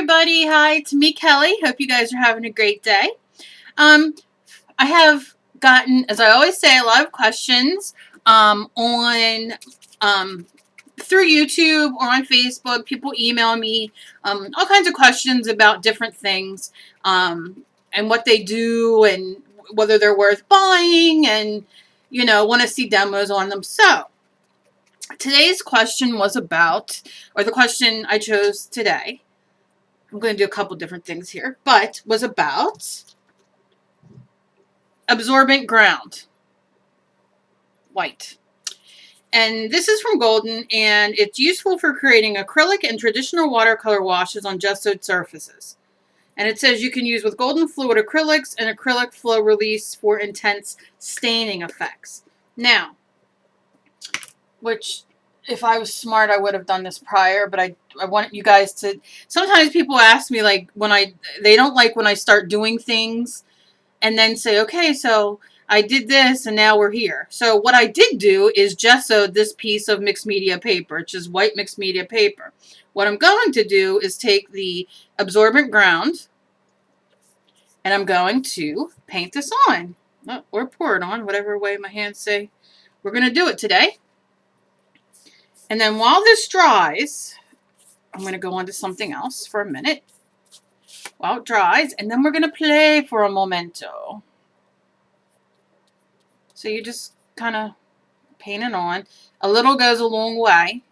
everybody. Hi, it's me, Kelly. Hope you guys are having a great day. I have gotten, as I always say, a lot of questions on through YouTube or on Facebook. People email me all kinds of questions about different things and what they do and whether they're worth buying and, you know, want to see demos on them. So today's question was about, or the question I chose today, I'm going to do a couple different things here, but was about absorbent ground, white. And this is from Golden, and it's useful for creating acrylic and traditional watercolor washes on gessoed surfaces. And it says you can use with golden fluid acrylics and acrylic flow release for intense staining effects. Now, which if I was smart, I would have done this prior, but I want you guys to, sometimes people ask me, like, they don't like when I start doing things and then say, okay, so I did this and now we're here. So what I did do is gessoed this piece of mixed media paper, which is white mixed media paper. What I'm going to do is take the absorbent ground and I'm going to paint this on, or pour it on, whatever way my hands say we're going to do it today. And then while this dries, I'm going to go on to something else for a minute while it dries, and then we're going to play for a momento. So you just kind of paint it on. A little goes a long way.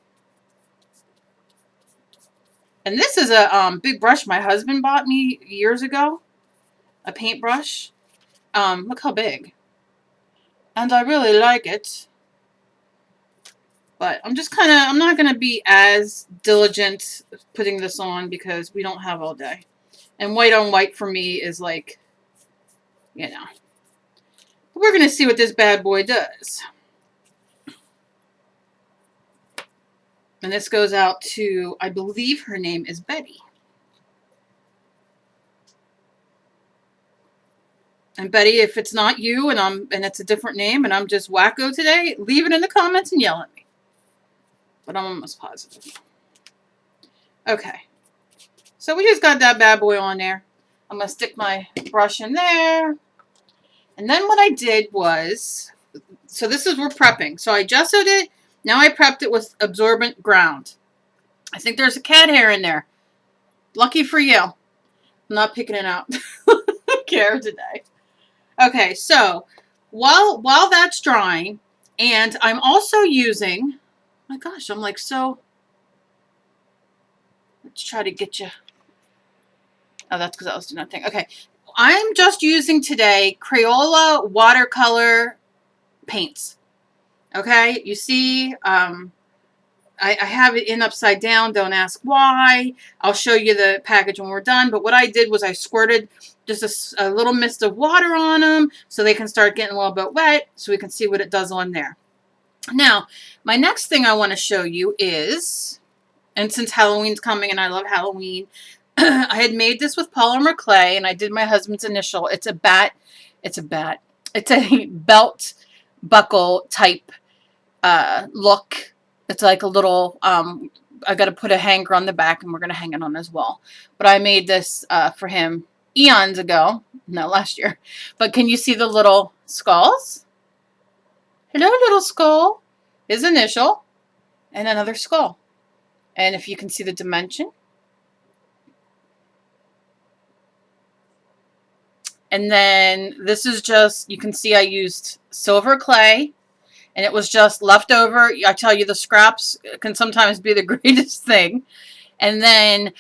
And this is a big brush my husband bought me years ago. A paintbrush. Look how big. And I really like it. But I'm just kind of, I'm not going to be as diligent putting this on because we don't have all day. And white on white for me is like, you know. But we're going to see what this bad boy does. And this goes out to, I believe her name is Betty. And Betty, if it's not you and it's a different name and I'm just wacko today, leave it in the comments and yell at me. But I'm almost positive. Okay. So we just got that bad boy on there. I'm going to stick my brush in there. And then what I did was, so this is, we're prepping. So I gessoed it. Now I prepped it with absorbent ground. I think there's a cat hair in there. Lucky for you. I'm not picking it out. I don't care today. Okay, so while that's drying, and I'm also using, my gosh, I'm like so, let's try to get you, oh, that's because I was doing that thing. Okay, I'm just using today Crayola watercolor paints. Okay, you see, I have it in upside down. Don't ask why. I'll show you the package when we're done. But what I did was I squirted just a little mist of water on them so they can start getting a little bit wet so we can see what it does on there. Now, my next thing I want to show you is, and since Halloween's coming and I love Halloween, I had made this with polymer clay and I did my husband's initial. It's a belt buckle type look. It's like a little, I got to put a hanger on the back and we're going to hang it on his wall. But I made this for him eons ago. No, last year. But can you see the little skulls? Hello, little skull. His initial. And another skull. And if you can see the dimension. And then this is just, you can see I used silver clay. And it was just left over. I tell you, the scraps can sometimes be the greatest thing. And then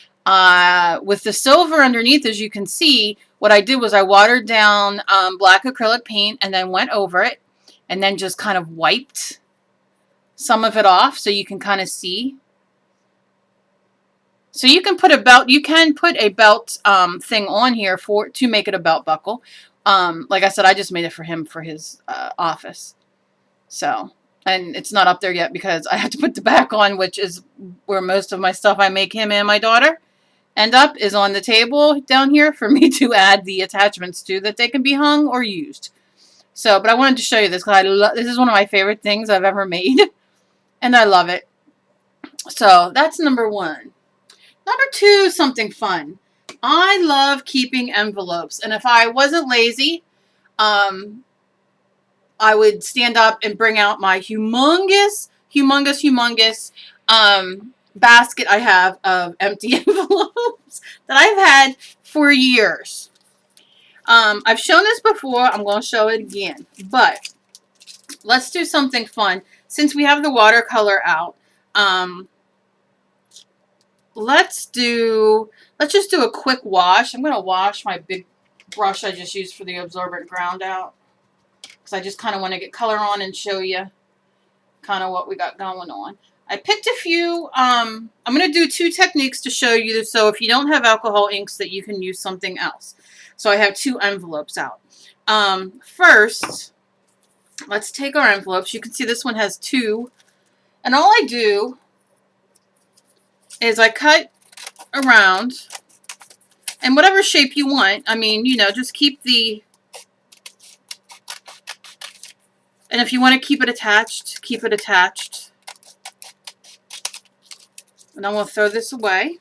with the silver underneath, as you can see, what I did was I watered down black acrylic paint and then went over it. And then just kind of wiped some of it off so you can kind of see. So you can put a belt, thing on here to make it a belt buckle. Like I said, I just made it for him for his office. So, and it's not up there yet because I have to put the back on, which is where most of my stuff I make him and my daughter end up, is on the table down here for me to add the attachments to, that they can be hung or used. So, but I wanted to show you this because this is one of my favorite things I've ever made, and I love it. So that's number one. Number 2, something fun. I love keeping envelopes. And if I wasn't lazy, I would stand up and bring out my humongous basket I have of empty envelopes that I've had for years. I've shown this before. I'm going to show it again. But let's do something fun. Since we have the watercolor out, let's just do a quick wash. I'm going to wash my big brush I just used for the absorbent ground out, because I just kind of want to get color on and show you kind of what we got going on. I picked a few. I'm going to do 2 techniques to show you, so if you don't have alcohol inks, that you can use something else. So I have 2 envelopes out. First, let's take our envelopes. You can see this one has 2. And all I do is I cut around, and whatever shape you want. I mean, you know, just keep the, and if you want to keep it attached, keep it attached. And I'm going to throw this away,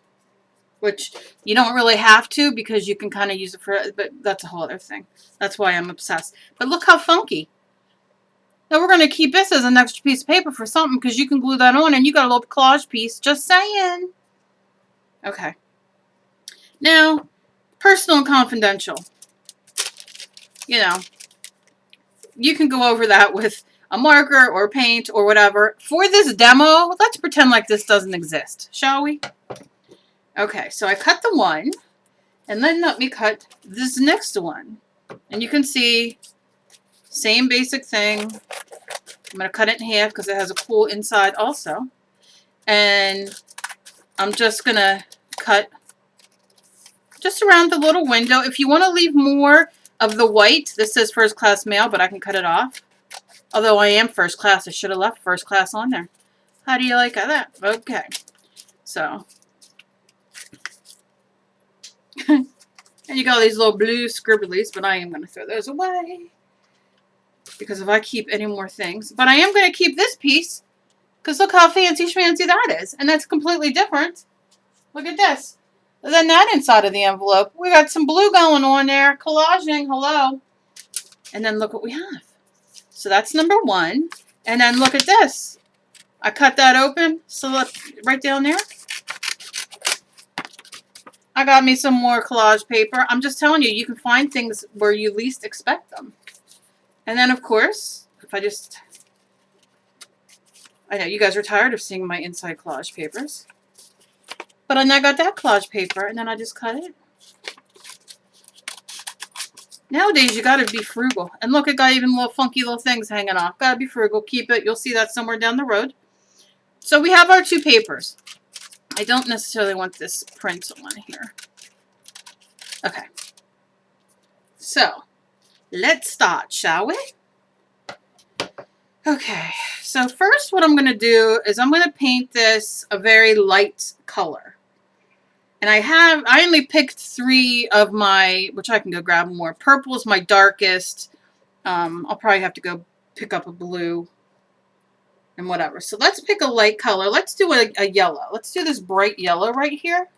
which you don't really have to, because you can kind of use it for, but that's a whole other thing. That's why I'm obsessed. But look how funky. Now we're going to keep this as an extra piece of paper for something, because you can glue that on and you got a little collage piece. Just saying. Okay. Now, personal and confidential. You know, you can go over that with a marker or paint or whatever. For this demo, let's pretend like this doesn't exist, shall we? Okay, so I cut the one, and then let me cut this next one. And you can see, same basic thing. I'm going to cut it in half because it has a cool inside also. And I'm just going to cut just around the little window. If you want to leave more of the white, this says first class mail, but I can cut it off. Although I am first class, I should have left first class on there. How do you like that? Okay. So. And you got all these little blue scribblies, but I am going to throw those away. Because if I keep any more things. But I am going to keep this piece. Because look how fancy schmancy that is. And that's completely different. Look at this. Then that inside of the envelope. We got some blue going on there. Collaging. Hello. And then look what we have. So that's number 1. And then look at this. I cut that open. So look right down there. I got me some more collage paper. I'm just telling you, you can find things where you least expect them. And then, of course, if I just... I know you guys are tired of seeing my inside collage papers. But then I got that collage paper, and then I just cut it. Nowadays, you got to be frugal. And look, it got even little funky little things hanging off. Got to be frugal. Keep it. You'll see that somewhere down the road. So we have our 2 papers. I don't necessarily want this print on here. Okay. So, let's start, shall we? Okay. So first what I'm going to do is I'm going to paint this a very light color. And I only picked 3 of my, which I can go grab more. Purple is my darkest. I'll probably have to go pick up a blue and whatever. So let's pick a light color. Let's do a yellow. Let's do this bright yellow right here.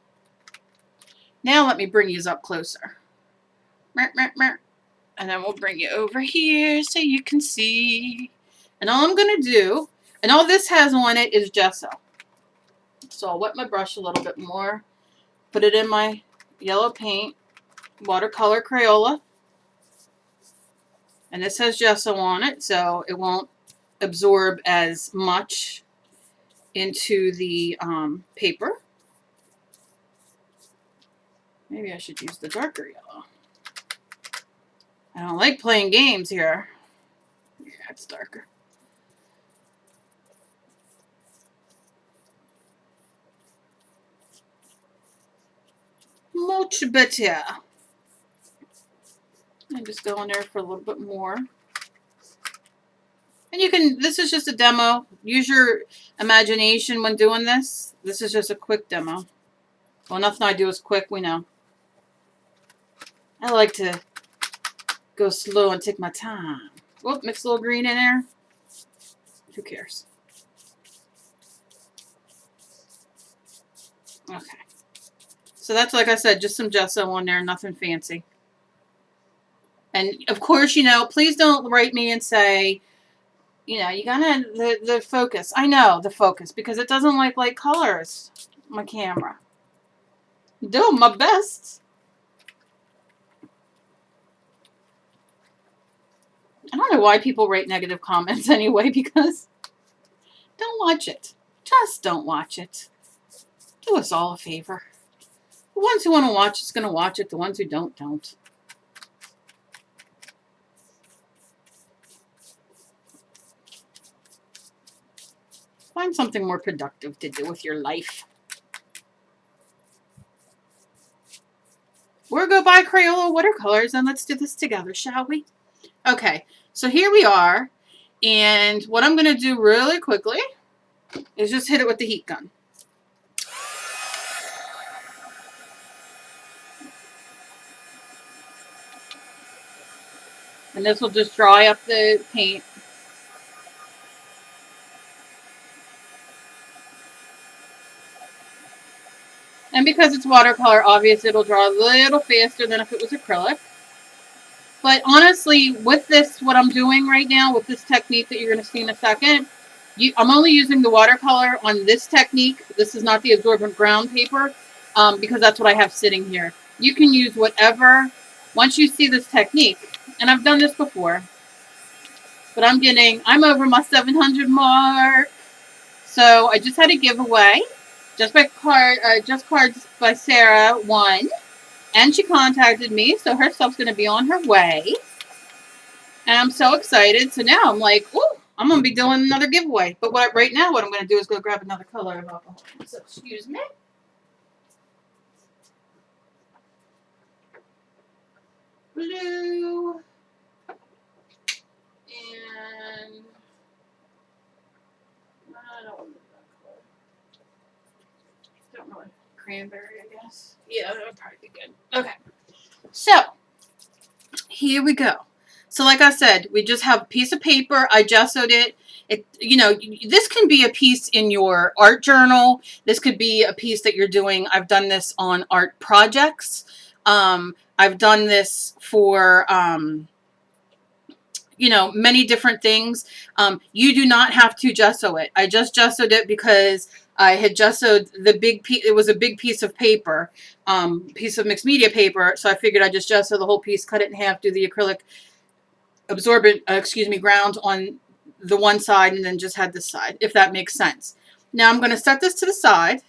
Now let me bring you up closer. And then we'll bring you over here so you can see. And all I'm going to do, and all this has on it is gesso. So I'll wet my brush a little bit more. Put it in my yellow paint, watercolor Crayola. And this has gesso on it, so it won't absorb as much into the paper. Maybe I should use the darker yellow. I don't like playing games here. That's darker. Much better. And just go in there for a little bit more. And you can, this is just a demo. Use your imagination when doing this. This is just a quick demo. Well, nothing I do is quick, we know. I like to go slow and take my time. Whoop, mix a little green in there. Who cares? Okay. So that's, like I said, just some gesso on there, nothing fancy. And of course, you know, please don't write me and say, you know, you gotta, the focus. I know, the focus, because it doesn't like light colors, my camera. Doing my best. I don't know why people write negative comments anyway, because don't watch it. Just don't watch it. Do us all a favor. The ones who want to watch it's going to watch it. The ones who don't, don't. Find something more productive to do with your life. We'll go buy Crayola watercolors and let's do this together, shall we? Okay, so here we are. And what I'm going to do really quickly is just hit it with the heat gun. And this will just dry up the paint. And because it's watercolor, obviously it'll dry a little faster than if it was acrylic. But honestly, with this, what I'm doing right now, with this technique that you're going to see in a second, I'm only using the watercolor on this technique. This is not the absorbent ground paper, because that's what I have sitting here. You can use whatever, once you see this technique, and I've done this before, but I'm over my 700 mark. So I just had a giveaway, just cards by Sarah won, and she contacted me, so her stuff's going to be on her way. And I'm so excited. So now I'm like, oh, I'm going to be doing another giveaway. But right now what I'm going to do is go grab another color of alcohol. So excuse me. Blue. And I don't want that color. Don't know. Cranberry, I guess. Yeah, that would probably be good. Okay. So here we go. So like I said, we just have a piece of paper. I gessoed it. You know, this can be a piece in your art journal. This could be a piece that you're doing. I've done this on art projects. I've done this for, you know, many different things. You do not have to gesso it. I just gessoed it because I had gessoed the big piece. It was a big piece of paper, piece of mixed media paper. So I figured I'd just gesso the whole piece, cut it in half, do the acrylic absorbent, ground on the one side, and then just had this side, if that makes sense. Now I'm going to set this to the side,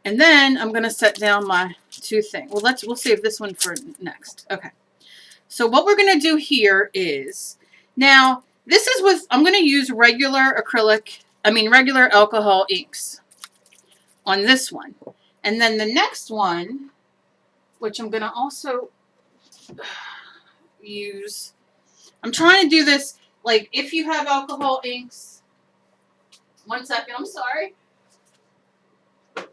and then I'm going to set down my two things. Well, we'll save this one for next. Okay. So what we're going to do here is, now this is with, I'm going to use regular alcohol inks on this one. And then the next one, which I'm going to also use, I'm trying to do this, like, if you have alcohol inks, one second, I'm sorry. Okay.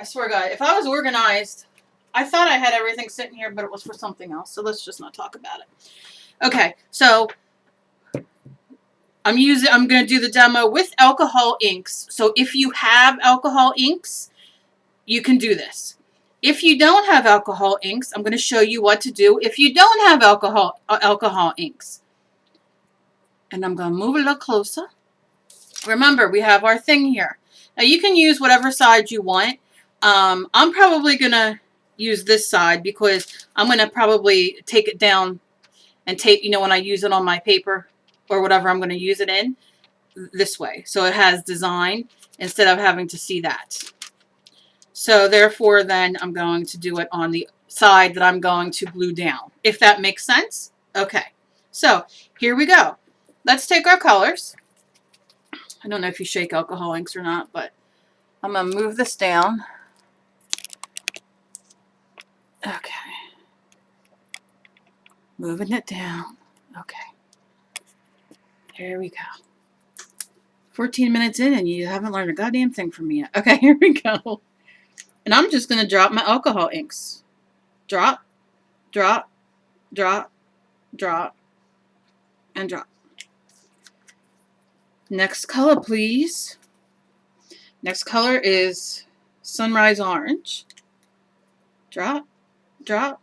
I swear to God, if I was organized, I thought I had everything sitting here, but it was for something else, so let's just not talk about it. Okay, so I'm going to do the demo with alcohol inks. So if you have alcohol inks, you can do this. If you don't have alcohol inks, I'm going to show you what to do if you don't have alcohol inks. And I'm going to move a little closer. Remember, we have our thing here. Now you can use whatever side you want. I'm probably going to use this side because I'm going to probably take it down and tape, you know, when I use it on my paper or whatever I'm going to use it in, this way. So it has design instead of having to see that. So therefore, then I'm going to do it on the side that I'm going to glue down, if that makes sense. Okay, so here we go. Let's take our colors. I don't know if you shake alcohol inks or not, but I'm going to move this down. Okay. Moving it down. Okay. Here we go. 14 minutes in and you haven't learned a goddamn thing from me yet. Okay, here we go. And I'm just going to drop my alcohol inks. Drop, drop, drop, drop, and drop. Next color, please. Next color is Sunrise Orange. Drop, drop.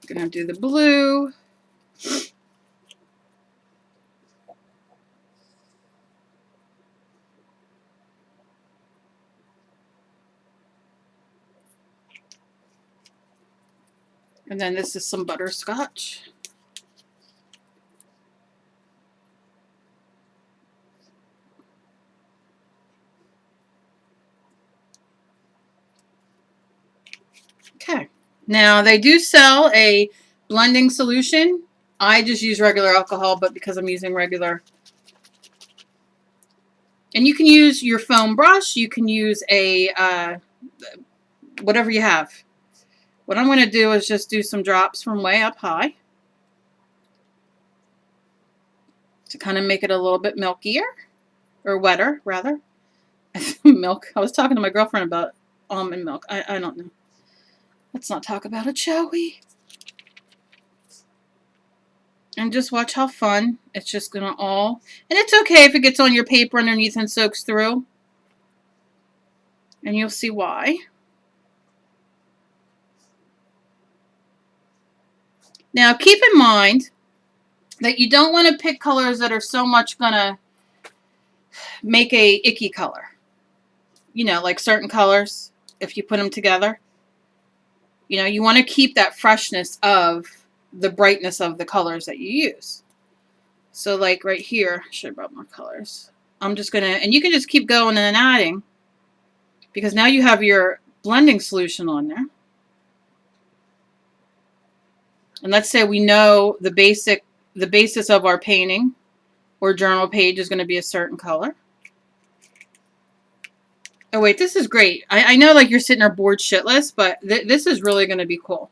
Gonna do the blue. And then this is some butterscotch. Okay. Now they do sell a blending solution. I just use regular alcohol, but because I'm using regular. And you can use your foam brush. You can use a, whatever you have. What I'm going to do is just do some drops from way up high to kind of make it a little bit milkier, or wetter, rather. Milk. I was talking to my girlfriend about almond milk. I don't know. Let's not talk about it, shall we? And just watch how fun. It's just going to all... And it's okay if it gets on your paper underneath and soaks through. And you'll see why. Now, keep in mind that you don't want to pick colors that are so much going to make a icky color. You know, like certain colors, if you put them together. You know, you want to keep that freshness of the brightness of the colors that you use. So like right here, I should have brought more colors. I'm just going to, and you can just keep going and adding, because now you have your blending solution on there. And let's say we know the basis of our painting or journal page is going to be a certain color. Oh wait, this is great. I know like you're sitting there bored shitless, but this is really going to be cool.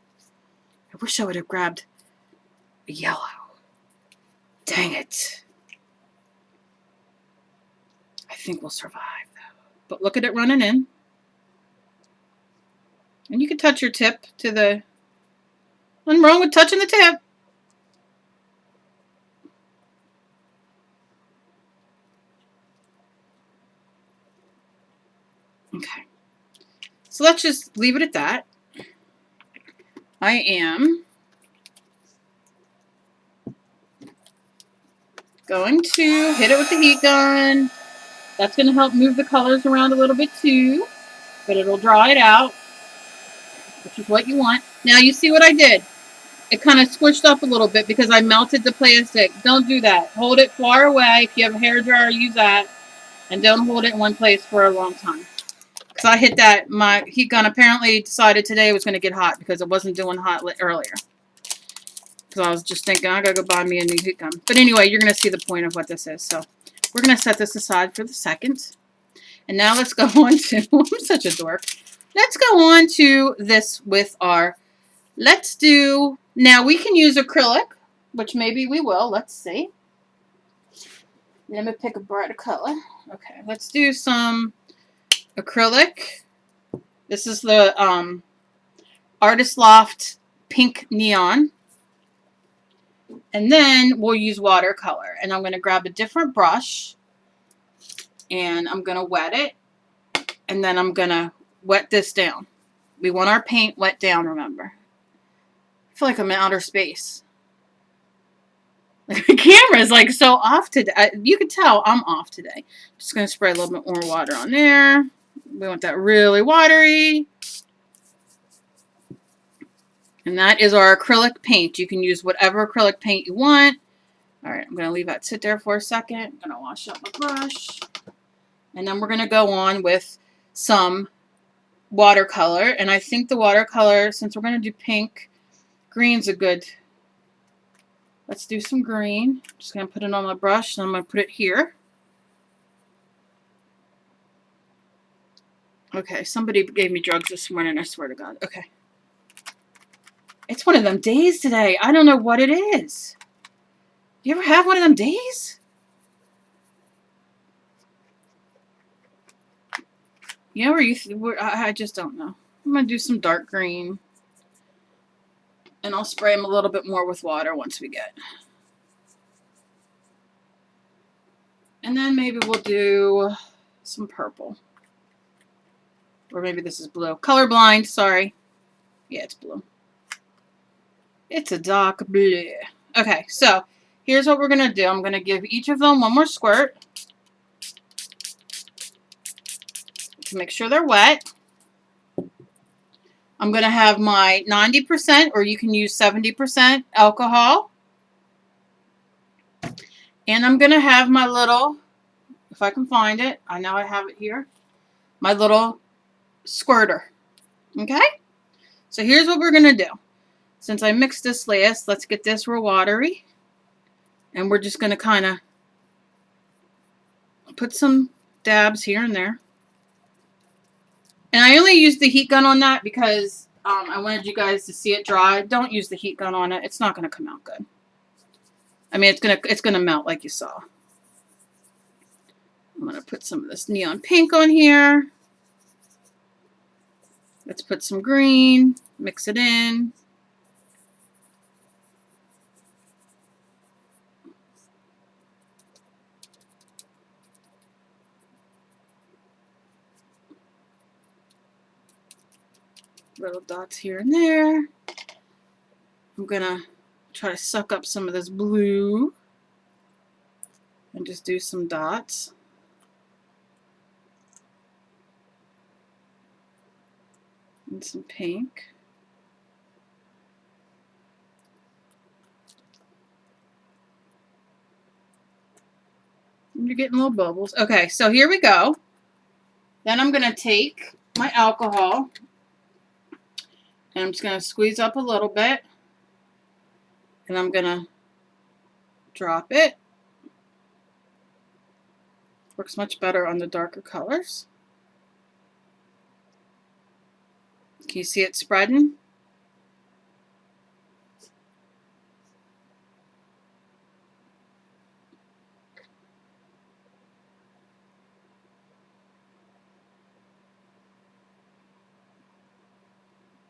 I wish I would have grabbed a yellow. Dang it. I think we'll survive though. But look at it running in. And you can touch your tip to the... Nothing wrong with touching the tip. Okay. So let's just leave it at that. I am going to hit it with the heat gun. That's going to help move the colors around a little bit too. But it'll draw it out, which is what you want. Now you see what I did. It kind of squished up a little bit because I melted the plastic. Don't do that. Hold it far away. If you have a hairdryer, use that. And don't hold it in one place for a long time. Because I hit that, my heat gun apparently decided today it was going to get hot because it wasn't doing hot earlier. Because I was just thinking, I got to go buy me a new heat gun. But anyway, you're going to see the point of what this is. So we're going to set this aside for the second. And now let's go on to, I'm such a dork. Let's go on to this with our, let's do, now we can use acrylic, which maybe we will. Let's see. Let me pick a brighter color. Okay, let's do some acrylic. This is the Artist Loft Pink Neon. And then we'll use watercolor. And I'm going to grab a different brush. And I'm going to wet it. And then I'm going to wet this down. We want our paint wet down, remember. I feel like I'm in outer space. The camera is like so off today. You can tell I'm off today. Just going to spray a little bit more water on there. We want that really watery. And that is our acrylic paint. You can use whatever acrylic paint you want. All right, I'm going to leave that sit there for a second. I'm going to wash up my brush. And then we're going to go on with some watercolor. And I think the watercolor, since we're going to do pink, green's a good... Let's do some green. I'm just going to put it on my brush, and I'm going to put it here. Okay, somebody gave me drugs this morning, I swear to God. Okay. It's one of them days today. I don't know what it is. You ever have one of them days? You know, I just don't know. I'm going to do some dark green. And I'll spray them a little bit more with water once we get. And then maybe we'll do some purple. Or maybe this is blue. Colorblind, sorry. Yeah, it's blue. It's a dark blue. Okay, so here's what we're going to do. I'm going to give each of them one more squirt to make sure they're wet. I'm going to have my 90%, or you can use 70% alcohol. And I'm going to have my little, if I can find it, I know I have it here, my little squirter. Okay? So here's what we're going to do. Since I mixed this last, let's get this real watery. And we're just going to kind of put some dabs here and there. And I only used the heat gun on that because I wanted you guys to see it dry. Don't use the heat gun on it. It's not going to come out good. I mean, it's gonna melt like you saw. I'm going to put some of this neon pink on here. Let's put some green. Mix it in. Little dots here and there. I'm going to try to suck up some of this blue and just do some dots. And some pink. And you're getting little bubbles. Okay, so here we go. Then I'm going to take my alcohol and I'm just going to squeeze up a little bit. And I'm going to drop it. Works much better on the darker colors. Can you see it spreading?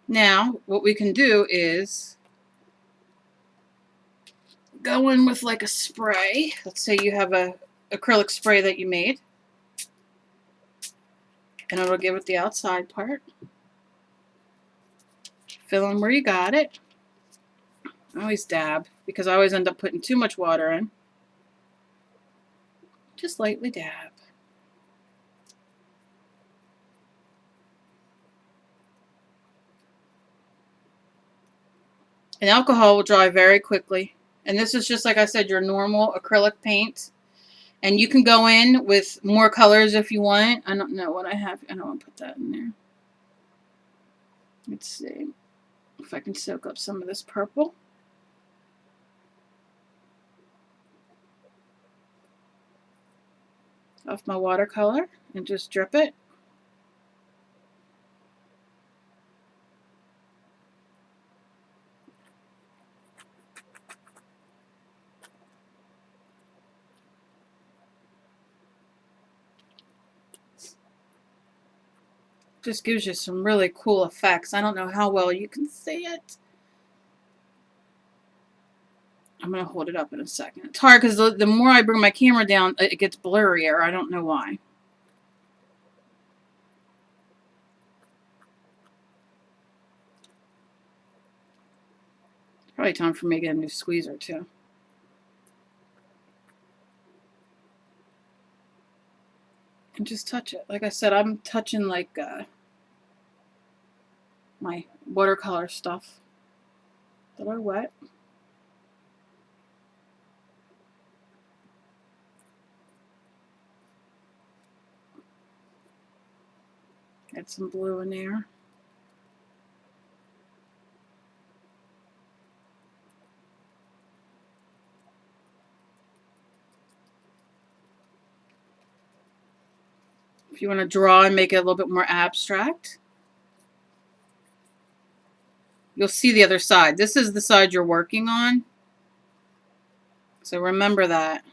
Now, what we can do is go in with like a spray. Let's say you have a acrylic spray that you made. And it'll give it the outside part. Fill in where you got it. I always dab because I always end up putting too much water in. Just lightly dab. And alcohol will dry very quickly. And this is just, like I said, your normal acrylic paint. And you can go in with more colors if you want. I don't know what I have. I don't want to put that in there. Let's see if I can soak up some of this purple. Off my watercolor and just drip it. Just gives you some really cool effects. I don't know how well you can see it. I'm going to hold it up in a second. It's hard because the more I bring my camera down, it gets blurrier. I don't know why. Probably time for me to get a new squeezer too. And just touch it. Like I said, I'm touching like my watercolor stuff that are wet. Add some blue in there. If you want to draw and make it a little bit more abstract, you'll see the other side. This is the side you're working on. So remember that.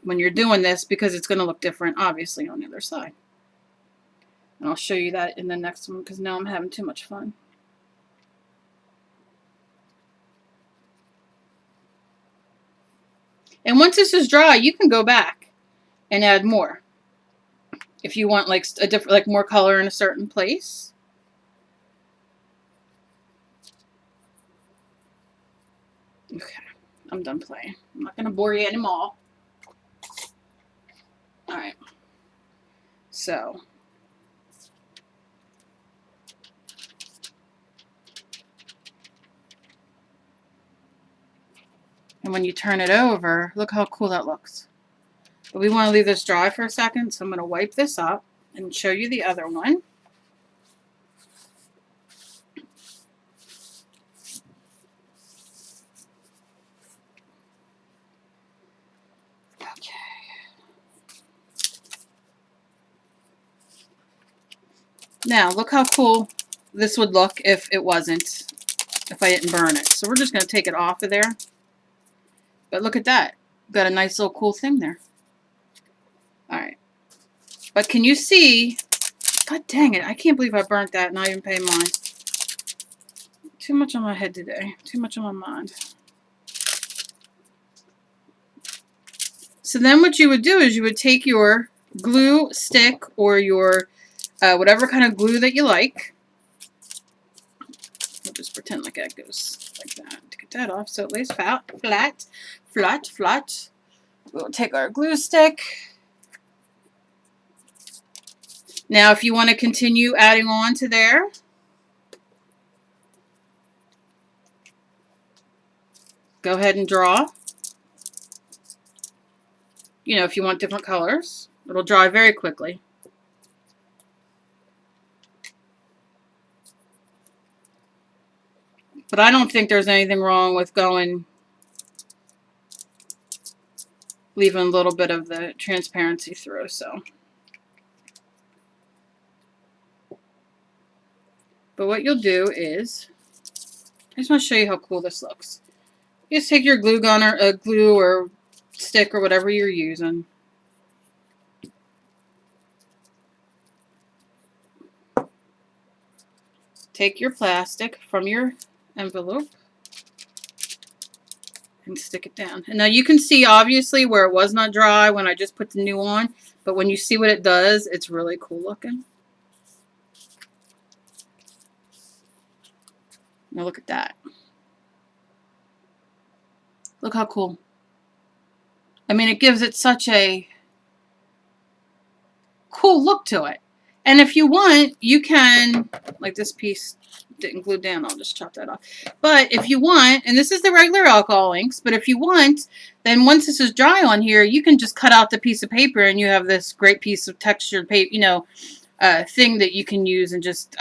When you're doing this, because it's going to look different, obviously, on the other side. And I'll show you that in the next one because now I'm having too much fun. And once this is dry, you can go back and add more. If you want like a different, like more color in a certain place. Okay, I'm done playing. I'm not going to bore you anymore. Alright. So. And when you turn it over, look how cool that looks. But we want to leave this dry for a second, so I'm going to wipe this up and show you the other one. Now, look how cool this would look if it wasn't, if I didn't burn it. So we're just going to take it off of there. But look at that. Got a nice little cool thing there. Alright. But can you see, god dang it, I can't believe I burnt that and not even pay mine. Too much on my head today. Too much on my mind. So then what you would do is you would take your glue stick or your whatever kind of glue that you like. We'll just pretend like that goes like that to get that off so it lays flat. We'll take our glue stick. Now if you want to continue adding on to there, go ahead and draw. You know, if you want different colors, it'll dry very quickly. But I don't think there's anything wrong with leaving a little bit of the transparency through, so. But what you'll do is, I just want to show you how cool this looks. You just take your glue gun or glue or stick or whatever you're using. Take your plastic from your envelope and stick it down. And now you can see obviously where it was not dry when I just put the new on, but when you see what it does, it's really cool looking. Now look at that. Look how cool. I mean, it gives it such a cool look to it. And if you want, you can, like this piece didn't glue down, I'll just chop that off. But if you want, and this is the regular alcohol inks, but if you want, then once this is dry on here, you can just cut out the piece of paper and you have this great piece of textured paper, you know, thing that you can use and just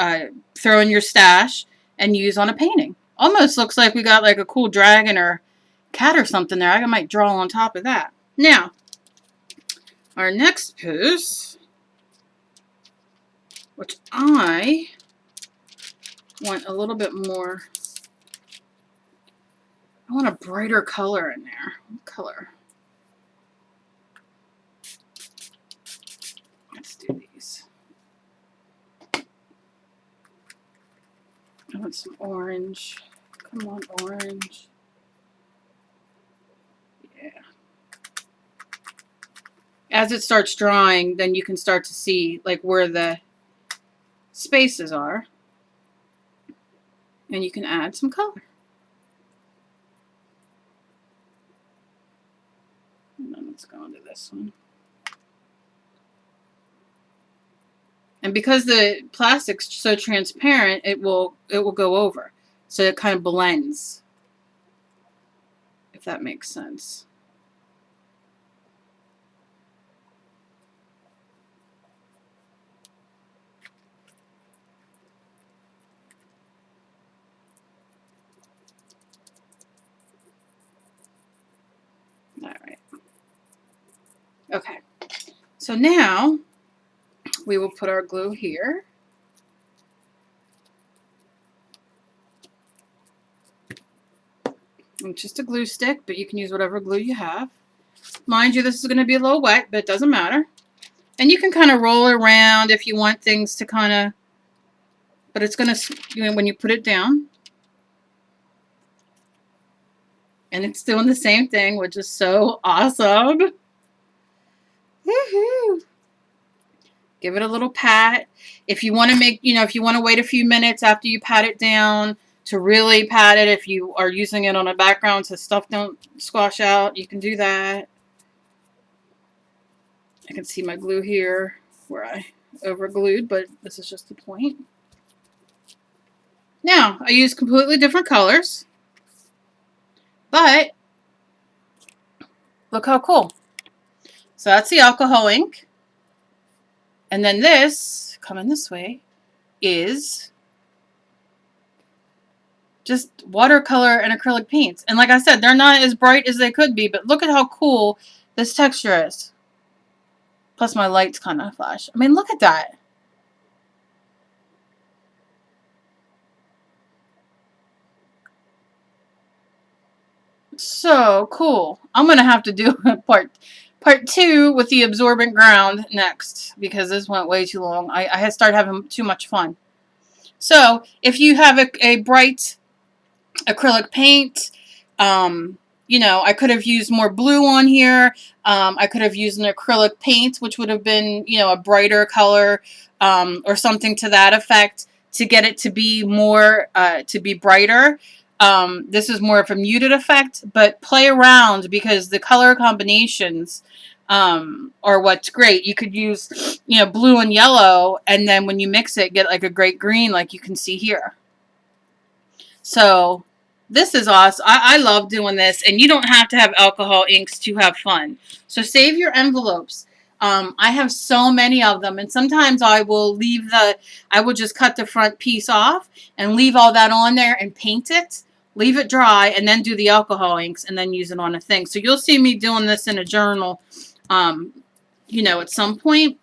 throw in your stash and use on a painting. Almost looks like we got like a cool dragon or cat or something there. I might draw on top of that. Now, our next piece, which I want a little bit more, I want a brighter color in there. What color? Let's do these. I want some orange. Come on, orange. Yeah. As it starts drying, then you can start to see like where the spaces are. And you can add some color. And then let's go into this one. And because the plastic's so transparent, it will go over. So it kind of blends. If that makes sense. All right. Okay. So now we will put our glue here. And just a glue stick, but you can use whatever glue you have. Mind you, this is going to be a little wet, but it doesn't matter. And you can kind of roll it around if you want things to kind of, but it's going to, you know, when you put it down. And it's doing the same thing, which is so awesome. Woohoo! Give it a little pat. If you want to make, you know, if you want to wait a few minutes after you pat it down to really pat it, if you are using it on a background so stuff don't squash out, you can do that. I can see my glue here where I over glued, but this is just the point. Now, I use completely different colors, but look how cool. So that's the alcohol ink. And then this, coming this way, is just watercolor and acrylic paints. And like I said, they're not as bright as they could be, but look at how cool this texture is. Plus my lights kind of flash. I mean, look at that. So cool. I'm going to have to do part 2 with the absorbent ground next because this went way too long. I had started having too much fun. So if you have a bright acrylic paint, you know, I could have used more blue on here. I could have used an acrylic paint, which would have been, you know, a brighter color, or something to that effect to get it to be more, to be brighter. This is more of a muted effect, but play around because the color combinations, are what's great. You could use, you know, blue and yellow, and then when you mix it, get like a great green like you can see here. So this is awesome. I love doing this, and you don't have to have alcohol inks to have fun. So save your envelopes. I have so many of them, and sometimes I will I will just cut the front piece off and leave all that on there and paint it, leave it dry, and then do the alcohol inks and then use it on a thing. So you'll see me doing this in a journal, you know, at some point.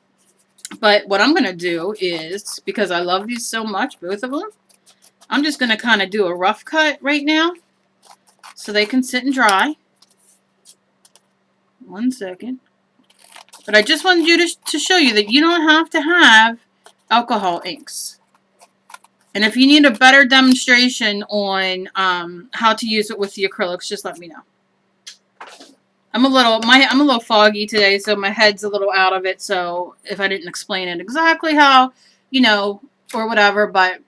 But what I'm going to do is, because I love these so much, both of them, I'm just going to kind of do a rough cut right now so they can sit and dry. 1 second. But I just wanted you to show you that you don't have to have alcohol inks. And if you need a better demonstration on how to use it with the acrylics, just let me know. I'm a little foggy today, so my head's a little out of it. So if I didn't explain it exactly how, you know, or whatever, but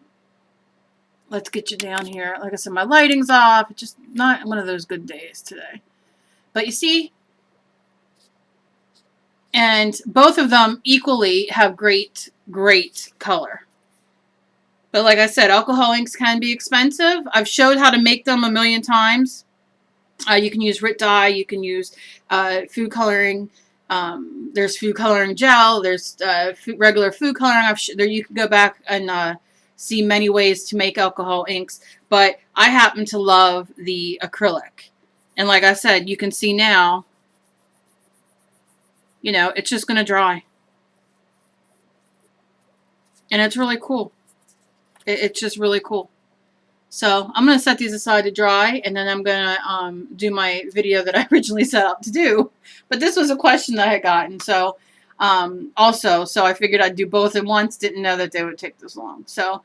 let's get you down here. Like I said, my lighting's off. It's just not one of those good days today. But you see, and both of them equally have great, great color. But like I said, alcohol inks can be expensive. I've showed how to make them a million times. You can use RIT dye. You can use food coloring. There's food coloring gel. There's regular food coloring. There you can go back and see many ways to make alcohol inks. But I happen to love the acrylic. And like I said, you can see now, you know, it's just going to dry. And it's really cool. It's just really cool. So I'm going to set these aside to dry, and then I'm going to do my video that I originally set out to do. But this was a question that I had gotten. So so I figured I'd do both at once. Didn't know that they would take this long. So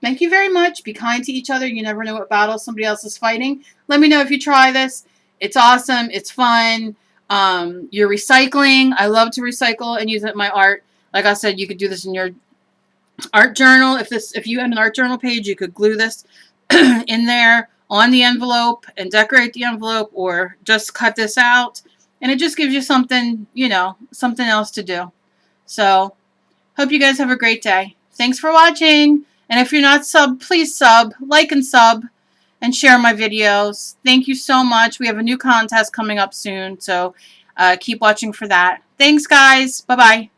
thank you very much. Be kind to each other. You never know what battle somebody else is fighting. Let me know if you try this. It's awesome. It's fun. You're recycling. I love to recycle and use it in my art. Like I said, you could do this in your art journal. If you had an art journal page, you could glue this in there on the envelope and decorate the envelope, or just cut this out, and it just gives you something, you know, something else to do. So hope you guys have a great day. Thanks for watching, and if you're not subbed, please sub, like and sub, and share my videos. Thank you so much. We have a new contest coming up soon, so keep watching for that. Thanks, guys. Bye-bye.